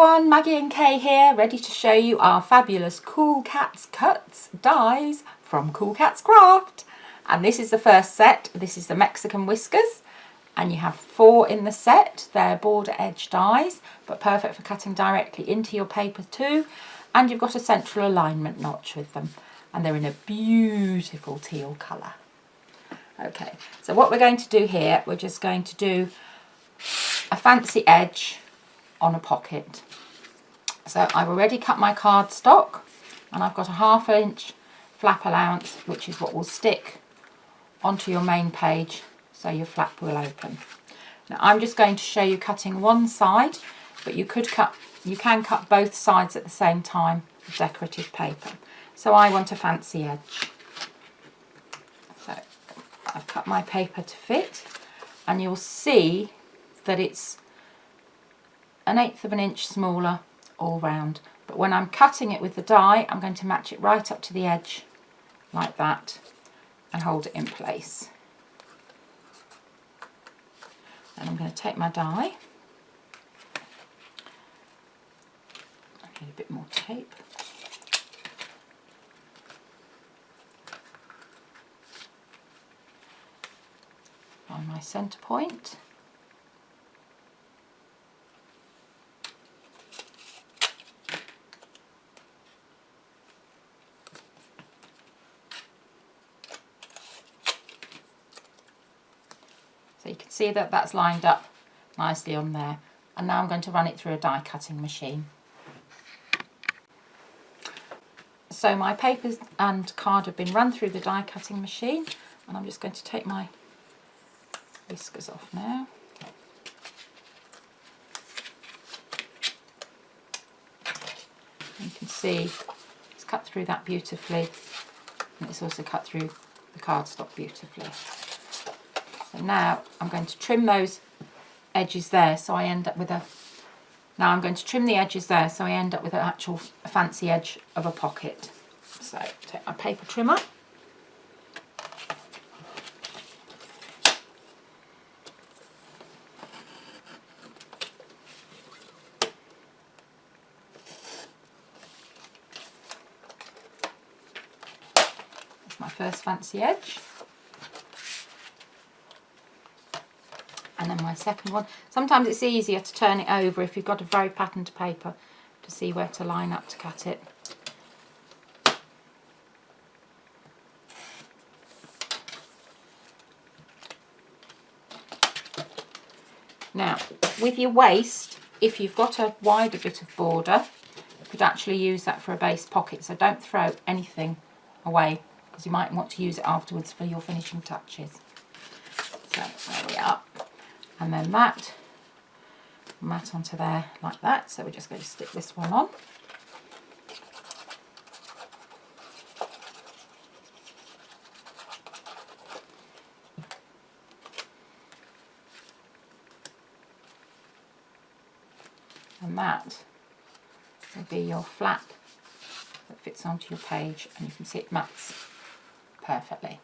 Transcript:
everyone, Maggie and Kay here, ready to show you our fabulous CoolKatzCutz dies from CoolKatzCraft. And this is the first set. This is the Mexican Whiskers, and you have 4 in the set. They're border edge dies, but perfect for cutting directly into your paper too. And you've got a central alignment notch with them, and they're in a beautiful teal colour. Okay, so what we're going to do here, we're just going to do a fancy edge on a pocket. So I've already cut my cardstock, and I've got a 1/2 inch flap allowance, which is what will stick onto your main page so your flap will open. Now I'm just going to show you cutting one side, but you can cut both sides at the same time with decorative paper. So I want a fancy edge. So I've cut my paper to fit, and you'll see that it's 1/8 of an inch smaller all round, but when I'm cutting it with the die, I'm going to match it right up to the edge like that and hold it in place. Then I'm going to take my die, I need a bit more tape, on my centre point. So you can see that that's lined up nicely on there, and now I'm going to run it through a die cutting machine. So my papers and card have been run through the die cutting machine, and I'm just going to take my whiskers off now. You can see it's cut through that beautifully, and it's also cut through the cardstock beautifully. So now I'm going to trim those edges there, so I end up with a... Now I'm going to trim the edges there, so I end up with an actual fancy edge of a pocket. So take my paper trimmer. That's my first fancy edge. And then my second one. Sometimes it's easier to turn it over if you've got a very patterned paper to see where to line up to cut it. Now, with your waist, if you've got a wider bit of border, you could actually use that for a base pocket, so don't throw anything away, because you might want to use it afterwards for your finishing touches. So there we are. And then that mat onto there like that. So we're just going to stick this one on. And that will be your flap that fits onto your page, and you can see it mats perfectly.